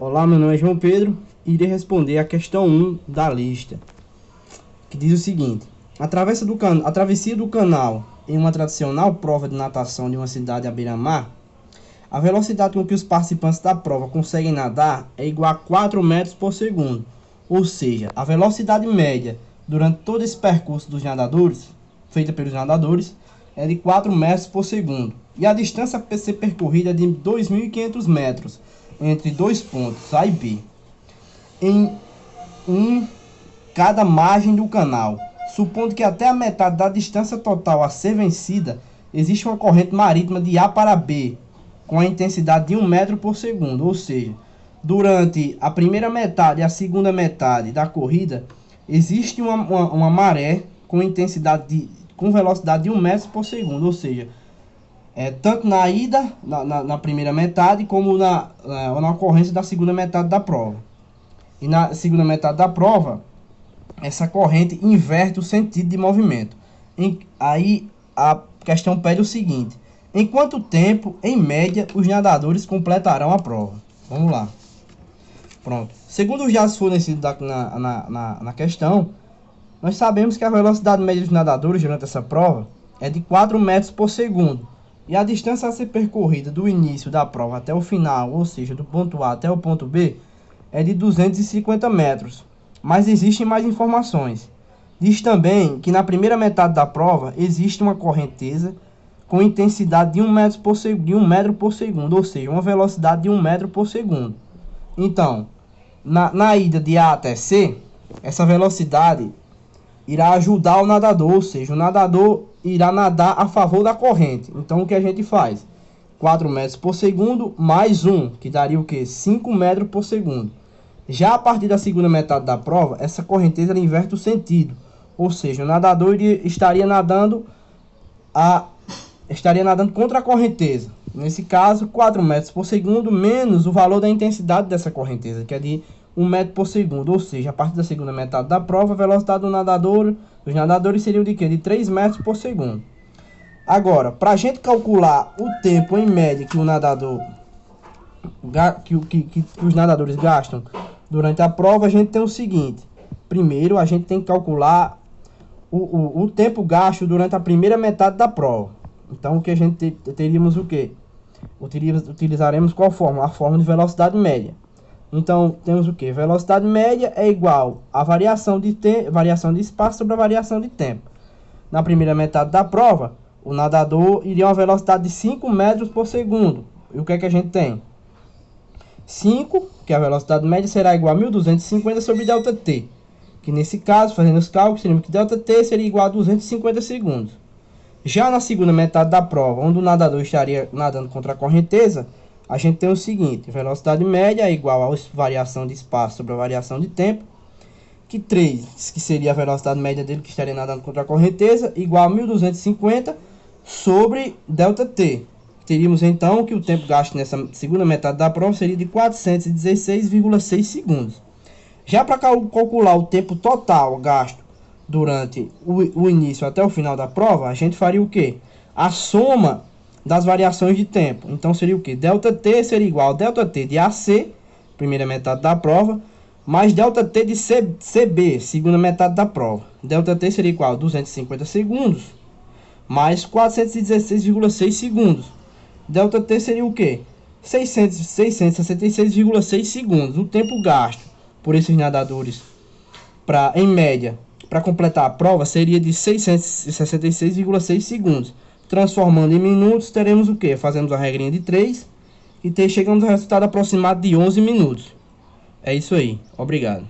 Olá, meu nome é João Pedro e irei responder a questão 1 da lista, que diz o seguinte: a travessia do canal em uma tradicional prova de natação de uma cidade à beira-mar, a velocidade com que os participantes da prova conseguem nadar é igual a 4 metros por segundo, ou seja, a velocidade média durante todo esse percurso dos nadadores, feita pelos nadadores, é de 4 metros por segundo, e a distância a ser percorrida é de 2.500 metros, entre dois pontos A e B, em cada margem do canal. Supondo que até a metade da distância total a ser vencida, existe uma corrente marítima de A para B, com a intensidade de 1 metro por segundo, ou seja, durante a primeira metade e a segunda metade da corrida, existe uma maré com intensidade com velocidade de 1 metro por segundo, ou seja, tanto na ida, na primeira metade, como na ocorrência da segunda metade da prova. E na segunda metade da prova, essa corrente inverte o sentido de movimento. Aí a questão pede o seguinte: em quanto tempo, em média, os nadadores completarão a prova? Vamos lá. Pronto. Segundo os dados fornecidos na questão, nós sabemos que a velocidade média dos nadadores durante essa prova é de 4 metros por segundo. E a distância a ser percorrida do início da prova até o final, ou seja, do ponto A até o ponto B, é de 250 metros. Mas existem mais informações. Diz também que na primeira metade da prova existe uma correnteza com intensidade de 1 metro por segundo, ou seja, uma velocidade de 1 metro por segundo. Então, na ida de A até C, essa velocidade irá ajudar o nadador, ou seja, o nadador irá nadar a favor da corrente. Então, o que a gente faz? 4 metros por segundo mais 1, que daria o quê? 5 metros por segundo. Já a partir da segunda metade da prova, essa correnteza inverte o sentido, ou seja, o nadador estaria nadando contra a correnteza. Nesse caso, 4 metros por segundo menos o valor da intensidade dessa correnteza, que é de 1 metro por segundo. Ou seja, a partir da segunda metade da prova, a velocidade dos nadadores seria de quê? De 3 metros por segundo. Agora, para a gente calcular o tempo em média que os nadadores gastam durante a prova, a gente tem o seguinte: primeiro, a gente tem que calcular o tempo gasto durante a primeira metade da prova. Então, o que a gente teríamos o quê? Utilizaremos qual forma? A forma de velocidade média. Então, temos o que? Velocidade média é igual a variação de espaço sobre a variação de tempo. Na primeira metade da prova, o nadador iria a uma velocidade de 5 metros por segundo. E o que é que a gente tem? 5, que é a velocidade média, será igual a 1.250 sobre ΔT. Que nesse caso, fazendo os cálculos, teríamos que ΔT seria igual a 250 segundos. Já na segunda metade da prova, onde o nadador estaria nadando contra a correnteza, a gente tem o seguinte: velocidade média é igual a variação de espaço sobre a variação de tempo, que 3, que seria a velocidade média dele que estaria nadando contra a correnteza, igual a 1.250 sobre ΔT. Teríamos então que o tempo gasto nessa segunda metade da prova seria de 416,6 segundos. Já para calcular o tempo total gasto durante o início até o final da prova, a gente faria o quê? A soma das variações de tempo. Então seria o que? ΔT seria igual a ΔT de AC, primeira metade da prova, mais ΔT de CB, segunda metade da prova. ΔT seria igual a 250 segundos, mais 416,6 segundos. ΔT seria o que? 666,6 segundos. O tempo gasto por esses nadadores, em média, para completar a prova, seria de 666,6 segundos. Transformando em minutos, teremos o que? Fazemos a regrinha de 3 e chegamos ao resultado aproximado de 11 minutos. É isso aí. Obrigado.